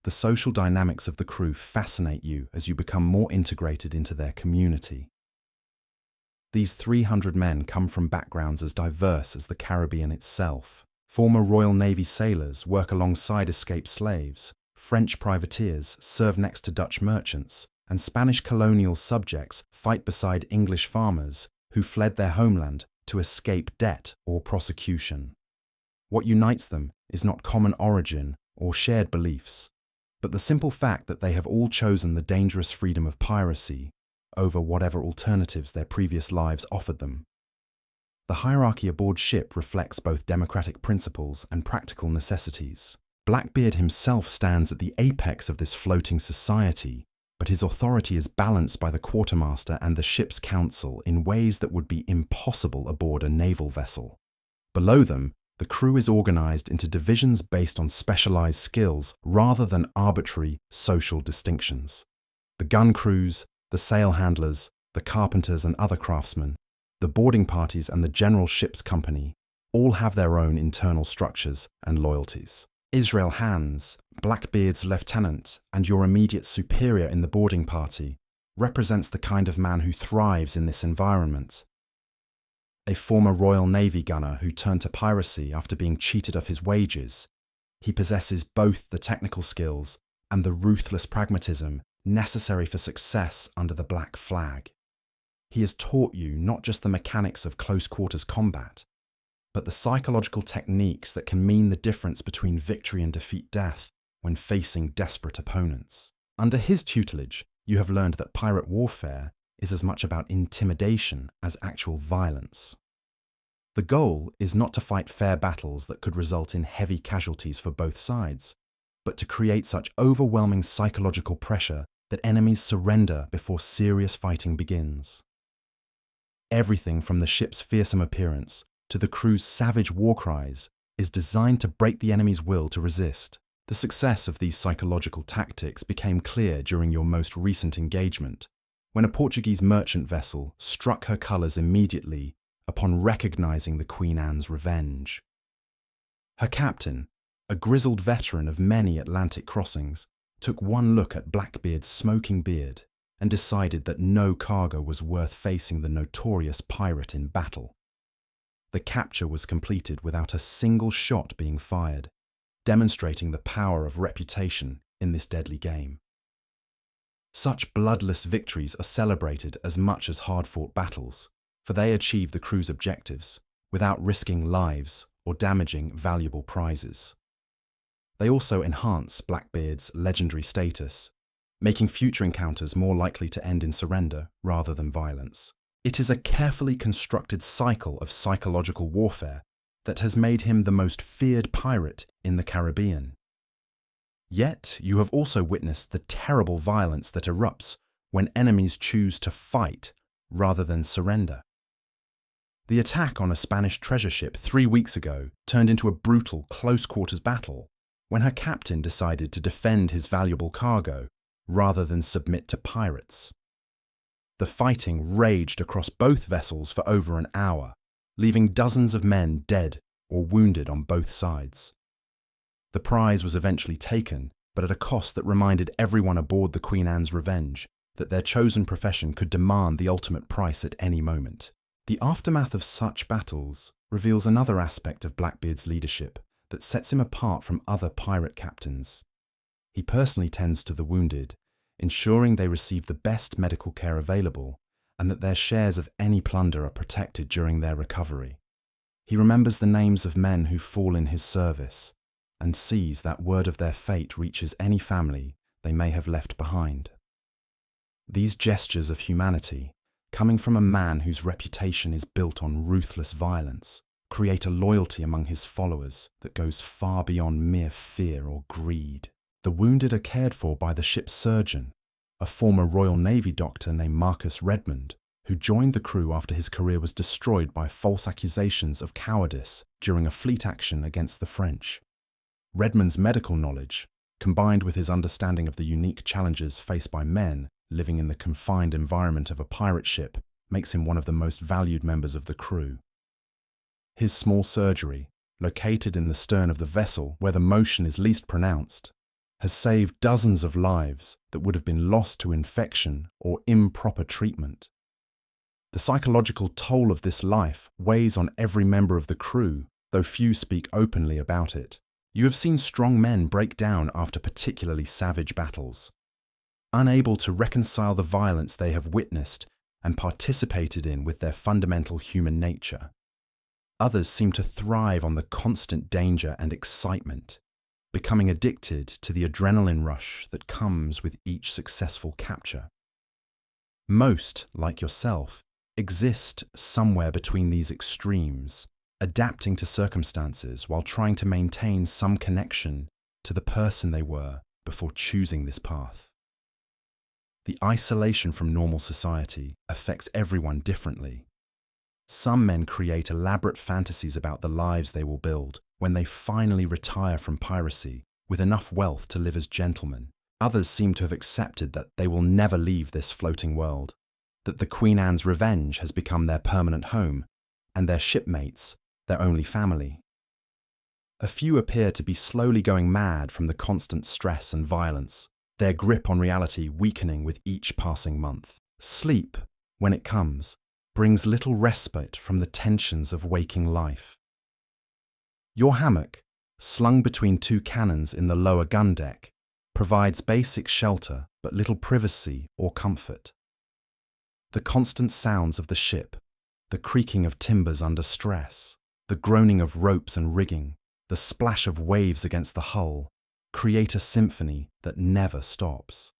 [SPEAKER 1] The social dynamics of the crew fascinate you as you become more integrated into their community. These 300 men come from backgrounds as diverse as the Caribbean itself. Former Royal Navy sailors work alongside escaped slaves, French privateers serve next to Dutch merchants, and Spanish colonial subjects fight beside English farmers who fled their homeland to escape debt or prosecution. What unites them is not common origin or shared beliefs, but the simple fact that they have all chosen the dangerous freedom of piracy over whatever alternatives their previous lives offered them. The hierarchy aboard ship reflects both democratic principles and practical necessities. Blackbeard himself stands at the apex of this floating society, but his authority is balanced by the quartermaster and the ship's council in ways that would be impossible aboard a naval vessel. Below them, the crew is organized into divisions based on specialized skills rather than arbitrary social distinctions. The gun crews, the sail handlers, the carpenters and other craftsmen, the boarding parties and the general ship's company all have their own internal structures and loyalties. Israel Hans, Blackbeard's lieutenant and your immediate superior in the boarding party, represents the kind of man who thrives in this environment. A former Royal Navy gunner who turned to piracy after being cheated of his wages, he possesses both the technical skills and the ruthless pragmatism necessary for success under the black flag. He has taught you not just the mechanics of close-quarters combat, but the psychological techniques that can mean the difference between victory and defeat death when facing desperate opponents. Under his tutelage, you have learned that pirate warfare is as much about intimidation as actual violence. The goal is not to fight fair battles that could result in heavy casualties for both sides, but to create such overwhelming psychological pressure that enemies surrender before serious fighting begins. Everything from the ship's fearsome appearance to the crew's savage war cries is designed to break the enemy's will to resist. The success of these psychological tactics became clear during your most recent engagement, when a Portuguese merchant vessel struck her colours immediately upon recognizing the Queen Anne's revenge. Her captain, a grizzled veteran of many Atlantic crossings, took one look at Blackbeard's smoking beard and decided that no cargo was worth facing the notorious pirate in battle. The capture was completed without a single shot being fired, demonstrating the power of reputation in this deadly game. Such bloodless victories are celebrated as much as hard-fought battles, for they achieve the crew's objectives without risking lives or damaging valuable prizes. They also enhance Blackbeard's legendary status, making future encounters more likely to end in surrender rather than violence. It is a carefully constructed cycle of psychological warfare that has made him the most feared pirate in the Caribbean. Yet, you have also witnessed the terrible violence that erupts when enemies choose to fight rather than surrender. The attack on a Spanish treasure ship 3 weeks ago turned into a brutal close-quarters battle when her captain decided to defend his valuable cargo rather than submit to pirates. The fighting raged across both vessels for over an hour, leaving dozens of men dead or wounded on both sides. The prize was eventually taken, but at a cost that reminded everyone aboard the Queen Anne's Revenge that their chosen profession could demand the ultimate price at any moment. The aftermath of such battles reveals another aspect of Blackbeard's leadership that sets him apart from other pirate captains. He personally tends to the wounded, ensuring they receive the best medical care available and that their shares of any plunder are protected during their recovery. He remembers the names of men who fall in his service and sees that word of their fate reaches any family they may have left behind. These gestures of humanity, coming from a man whose reputation is built on ruthless violence, create a loyalty among his followers that goes far beyond mere fear or greed. The wounded are cared for by the ship's surgeon, a former Royal Navy doctor named Marcus Redmond, who joined the crew after his career was destroyed by false accusations of cowardice during a fleet action against the French. Redmond's medical knowledge, combined with his understanding of the unique challenges faced by men living in the confined environment of a pirate ship, makes him one of the most valued members of the crew. His small surgery, located in the stern of the vessel where the motion is least pronounced, has saved dozens of lives that would have been lost to infection or improper treatment. The psychological toll of this life weighs on every member of the crew, though few speak openly about it. You have seen strong men break down after particularly savage battles, unable to reconcile the violence they have witnessed and participated in with their fundamental human nature. Others seem to thrive on the constant danger and excitement, becoming addicted to the adrenaline rush that comes with each successful capture. Most, like yourself, exist somewhere between these extremes, adapting to circumstances while trying to maintain some connection to the person they were before choosing this path. The isolation from normal society affects everyone differently. Some men create elaborate fantasies about the lives they will build when they finally retire from piracy with enough wealth to live as gentlemen. Others seem to have accepted that they will never leave this floating world, that the Queen Anne's Revenge has become their permanent home, and their shipmates their only family. A few appear to be slowly going mad from the constant stress and violence, their grip on reality weakening with each passing month. Sleep, when it comes, brings little respite from the tensions of waking life. Your hammock, slung between two cannons in the lower gun deck, provides basic shelter but little privacy or comfort. The constant sounds of the ship, the creaking of timbers under stress, the groaning of ropes and rigging, the splash of waves against the hull, create a symphony that never stops.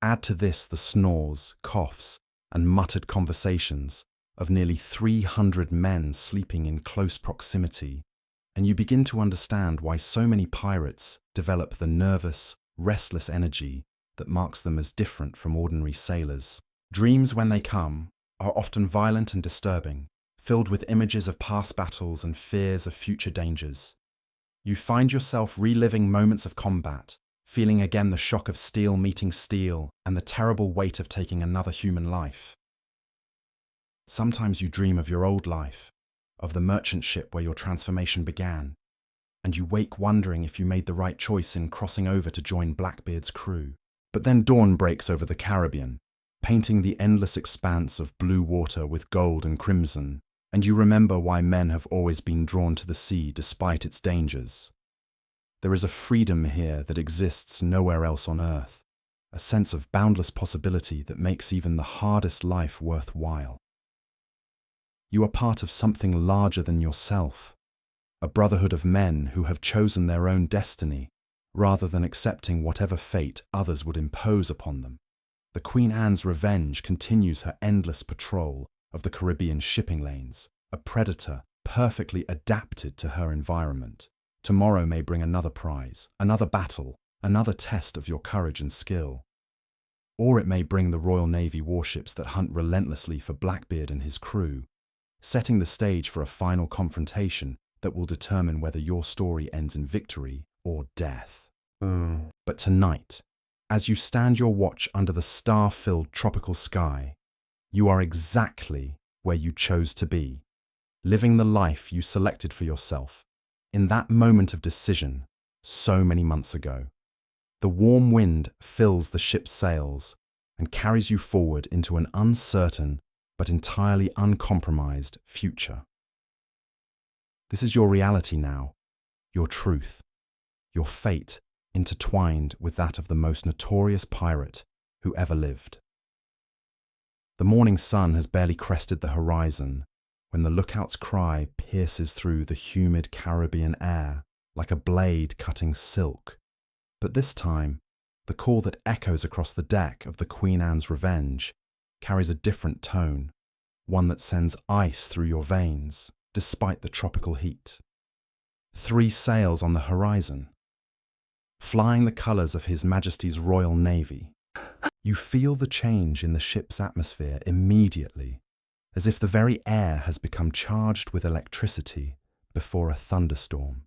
[SPEAKER 1] Add to this the snores, coughs, and muttered conversations of nearly 300 men sleeping in close proximity, and you begin to understand why so many pirates develop the nervous, restless energy that marks them as different from ordinary sailors. Dreams, when they come, are often violent and disturbing, filled with images of past battles and fears of future dangers. You find yourself reliving moments of combat, feeling again the shock of steel meeting steel and the terrible weight of taking another human life. Sometimes you dream of your old life, of the merchant ship where your transformation began, and you wake wondering if you made the right choice in crossing over to join Blackbeard's crew. But then dawn breaks over the Caribbean, painting the endless expanse of blue water with gold and crimson, and you remember why men have always been drawn to the sea despite its dangers. There is a freedom here that exists nowhere else on Earth, a sense of boundless possibility that makes even the hardest life worthwhile. You are part of something larger than yourself, a brotherhood of men who have chosen their own destiny rather than accepting whatever fate others would impose upon them. The Queen Anne's Revenge continues her endless patrol of the Caribbean shipping lanes, a predator perfectly adapted to her environment. Tomorrow may bring another prize, another battle, another test of your courage and skill. Or it may bring the Royal Navy warships that hunt relentlessly for Blackbeard and his crew, setting the stage for a final confrontation that will determine whether your story ends in victory or death. But tonight, as you stand your watch under the star-filled tropical sky, you are exactly where you chose to be, living the life you selected for yourself in that moment of decision so many months ago. The warm wind fills the ship's sails and carries you forward into an uncertain but entirely uncompromised future. This is your reality now, your truth, your fate intertwined with that of the most notorious pirate who ever lived. The morning sun has barely crested the horizon when the lookout's cry pierces through the humid Caribbean air like a blade cutting silk. But this time, the call that echoes across the deck of the Queen Anne's Revenge carries a different tone, one that sends ice through your veins despite the tropical heat. 3 sails on the horizon, flying the colours of His Majesty's Royal Navy. You feel the change in the ship's atmosphere immediately, as if the very air has become charged with electricity before a thunderstorm.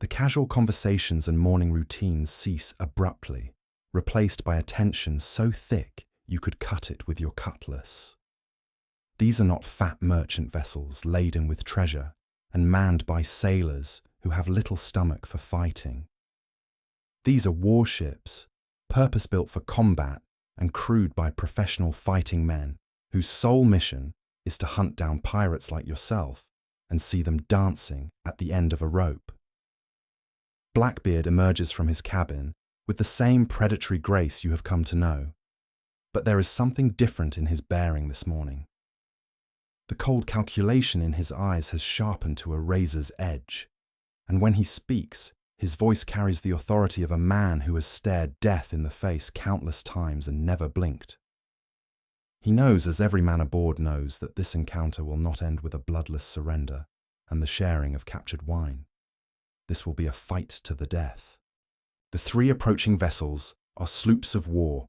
[SPEAKER 1] The casual conversations and morning routines cease abruptly, replaced by a tension so thick you could cut it with your cutlass. These are not fat merchant vessels laden with treasure and manned by sailors who have little stomach for fighting. These are warships, purpose-built for combat and crewed by professional fighting men whose sole mission is to hunt down pirates like yourself and see them dancing at the end of a rope. Blackbeard emerges from his cabin with the same predatory grace you have come to know, but there is something different in his bearing this morning. The cold calculation in his eyes has sharpened to a razor's edge, and when he speaks, his voice carries the authority of a man who has stared death in the face countless times and never blinked. He knows, as every man aboard knows, that this encounter will not end with a bloodless surrender and the sharing of captured wine. This will be a fight to the death. The three approaching vessels are sloops of war,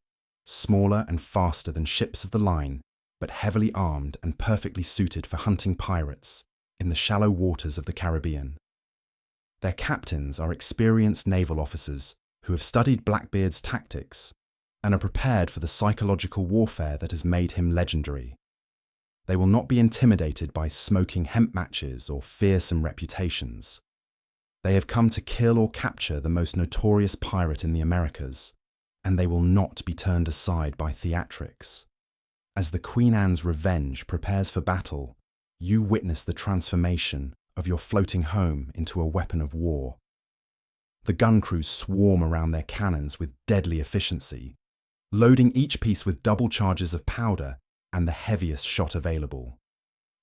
[SPEAKER 1] smaller and faster than ships of the line, but heavily armed and perfectly suited for hunting pirates in the shallow waters of the Caribbean. Their captains are experienced naval officers who have studied Blackbeard's tactics and are prepared for the psychological warfare that has made him legendary. They will not be intimidated by smoking hemp matches or fearsome reputations. They have come to kill or capture the most notorious pirate in the Americas, and they will not be turned aside by theatrics. As the Queen Anne's Revenge prepares for battle, you witness the transformation of your floating home into a weapon of war. The gun crews swarm around their cannons with deadly efficiency, loading each piece with double charges of powder and the heaviest shot available.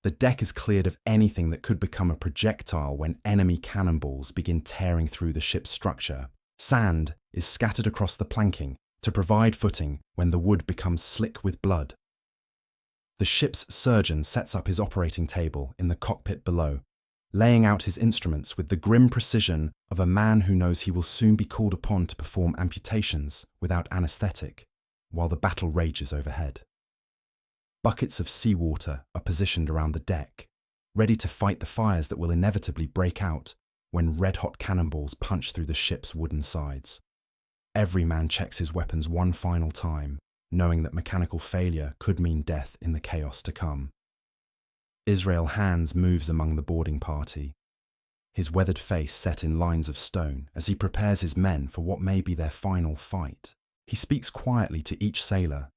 [SPEAKER 1] The deck is cleared of anything that could become a projectile when enemy cannonballs begin tearing through the ship's structure. Sand is scattered across the planking to provide footing when the wood becomes slick with blood. The ship's surgeon sets up his operating table in the cockpit below, laying out his instruments with the grim precision of a man who knows he will soon be called upon to perform amputations without anaesthetic, while the battle rages overhead. Buckets of seawater are positioned around the deck, ready to fight the fires that will inevitably break out when red-hot cannonballs punch through the ship's wooden sides. Every man checks his weapons one final time, knowing that mechanical failure could mean death in the chaos to come. Israel Hands moves among the boarding party, his weathered face set in lines of stone as he prepares his men for what may be their final fight. He speaks quietly to each sailor,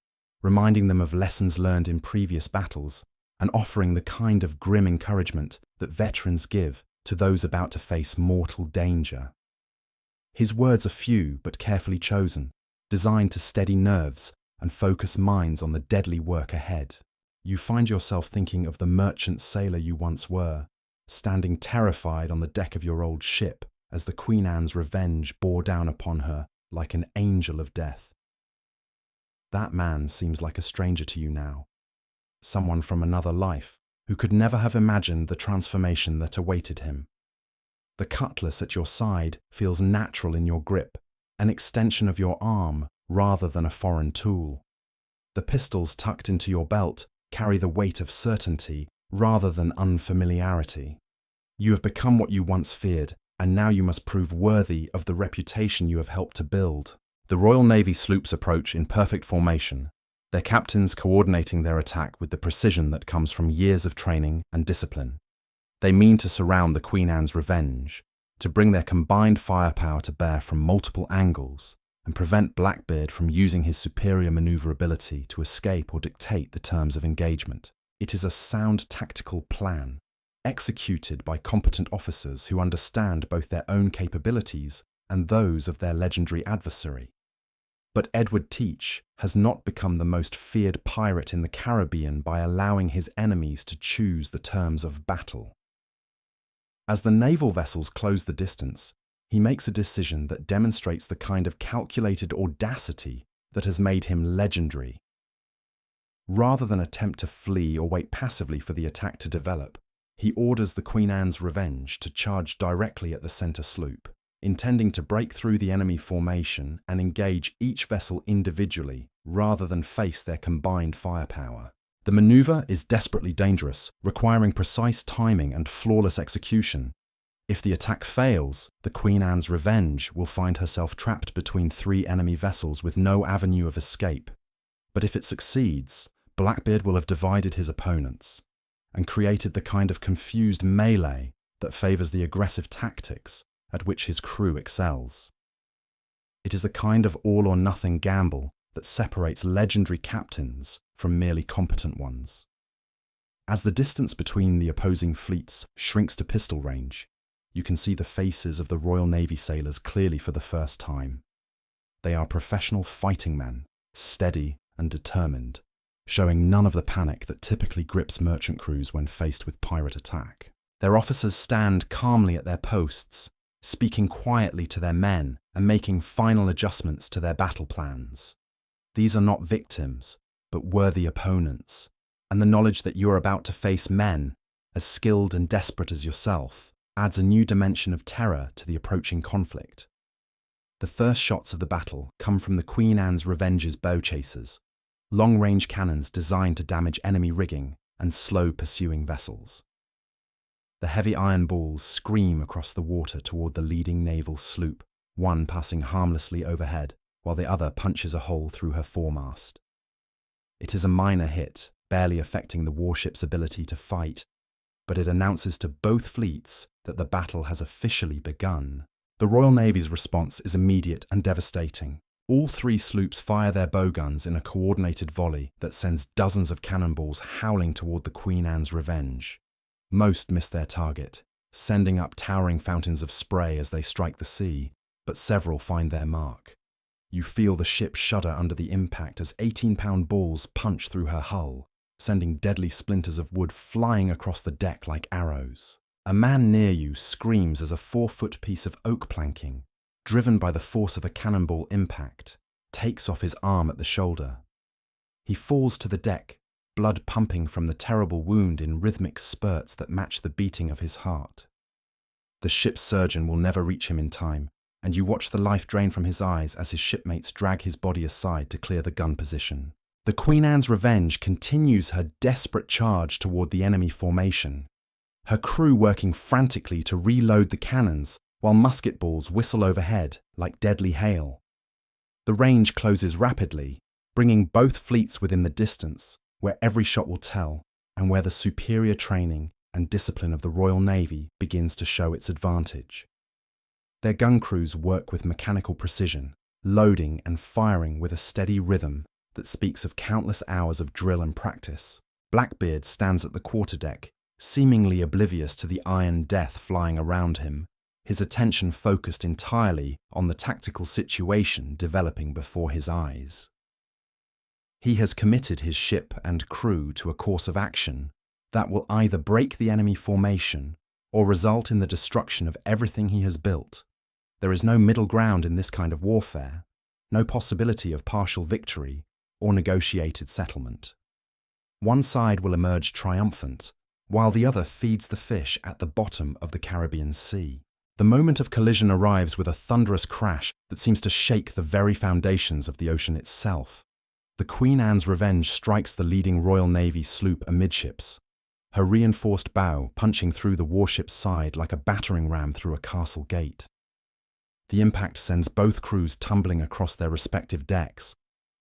[SPEAKER 1] reminding them of lessons learned in previous battles and offering the kind of grim encouragement that veterans give to those about to face mortal danger. His words are few but carefully chosen, designed to steady nerves and focus minds on the deadly work ahead. You find yourself thinking of the merchant sailor you once were, standing terrified on the deck of your old ship as the Queen Anne's Revenge bore down upon her like an angel of death. That man seems like a stranger to you now, someone from another life who could never have imagined the transformation that awaited him. The cutlass at your side feels natural in your grip, an extension of your arm rather than a foreign tool. The pistols tucked into your belt carry the weight of certainty rather than unfamiliarity. You have become what you once feared, and now you must prove worthy of the reputation you have helped to build. The Royal Navy sloops approach in perfect formation, their captains coordinating their attack with the precision that comes from years of training and discipline. They mean to surround the Queen Anne's Revenge, to bring their combined firepower to bear from multiple angles, and prevent Blackbeard from using his superior maneuverability to escape or dictate the terms of engagement. It is a sound tactical plan, executed by competent officers who understand both their own capabilities and those of their legendary adversary. But Edward Teach has not become the most feared pirate in the Caribbean by allowing his enemies to choose the terms of battle. As the naval vessels close the distance, he makes a decision that demonstrates the kind of calculated audacity that has made him legendary. Rather than attempt to flee or wait passively for the attack to develop, he orders the Queen Anne's Revenge to charge directly at the centre sloop. intending to break through the enemy formation and engage each vessel individually rather than face their combined firepower. The maneuver is desperately dangerous, requiring precise timing and flawless execution. If the attack fails, the Queen Anne's Revenge will find herself trapped between 3 enemy vessels with no avenue of escape. But if it succeeds, Blackbeard will have divided his opponents and created the kind of confused melee that favours the aggressive tactics at which his crew excels. It is the kind of all-or-nothing gamble that separates legendary captains from merely competent ones. As the distance between the opposing fleets shrinks to pistol range, you can see the faces of the Royal Navy sailors clearly for the first time. They are professional fighting men, steady and determined, showing none of the panic that typically grips merchant crews when faced with pirate attack. Their officers stand calmly at their posts, speaking quietly to their men and making final adjustments to their battle plans. These are not victims, but worthy opponents, and the knowledge that you are about to face men as skilled and desperate as yourself adds a new dimension of terror to the approaching conflict. The first shots of the battle come from the Queen Anne's Revenge's bow chasers, long-range cannons designed to damage enemy rigging and slow pursuing vessels. The heavy iron balls scream across the water toward the leading naval sloop, one passing harmlessly overhead, while the other punches a hole through her foremast. It is a minor hit, barely affecting the warship's ability to fight, but it announces to both fleets that the battle has officially begun. The Royal Navy's response is immediate and devastating. All 3 sloops fire their bowguns in a coordinated volley that sends dozens of cannonballs howling toward the Queen Anne's Revenge. Most miss their target, sending up towering fountains of spray as they strike the sea, but several find their mark. You feel the ship shudder under the impact as 18-pound balls punch through her hull, sending deadly splinters of wood flying across the deck like arrows. A man near you screams as a 4-foot piece of oak planking, driven by the force of a cannonball impact, takes off his arm at the shoulder. He falls to the deck, blood pumping from the terrible wound in rhythmic spurts that match the beating of his heart. The ship's surgeon will never reach him in time, and you watch the life drain from his eyes as his shipmates drag his body aside to clear the gun position. The Queen Anne's Revenge continues her desperate charge toward the enemy formation, her crew working frantically to reload the cannons while musket balls whistle overhead like deadly hail. The range closes rapidly, bringing both fleets within the distance where every shot will tell and where the superior training and discipline of the Royal Navy begins to show its advantage. Their gun crews work with mechanical precision, loading and firing with a steady rhythm that speaks of countless hours of drill and practice. Blackbeard stands at the quarterdeck, seemingly oblivious to the iron death flying around him, his attention focused entirely on the tactical situation developing before his eyes. He has committed his ship and crew to a course of action that will either break the enemy formation or result in the destruction of everything he has built. There is no middle ground in this kind of warfare, no possibility of partial victory or negotiated settlement. One side will emerge triumphant, while the other feeds the fish at the bottom of the Caribbean Sea. The moment of collision arrives with a thunderous crash that seems to shake the very foundations of the ocean itself. The Queen Anne's Revenge strikes the leading Royal Navy sloop amidships, her reinforced bow punching through the warship's side like a battering ram through a castle gate. The impact sends both crews tumbling across their respective decks,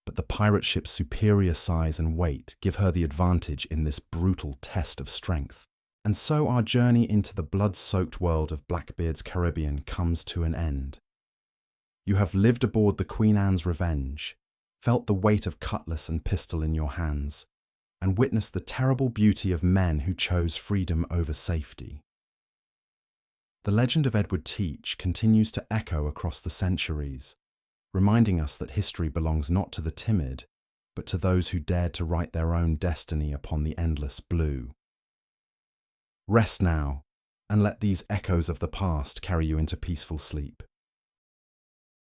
[SPEAKER 1] but the pirate ship's superior size and weight give her the advantage in this brutal test of strength. And so our journey into the blood-soaked world of Blackbeard's Caribbean comes to an end. You have lived aboard the Queen Anne's Revenge, felt the weight of cutlass and pistol in your hands, and witnessed the terrible beauty of men who chose freedom over safety. The legend of Edward Teach continues to echo across the centuries, reminding us that history belongs not to the timid, but to those who dared to write their own destiny upon the endless blue. Rest now, and let these echoes of the past carry you into peaceful sleep.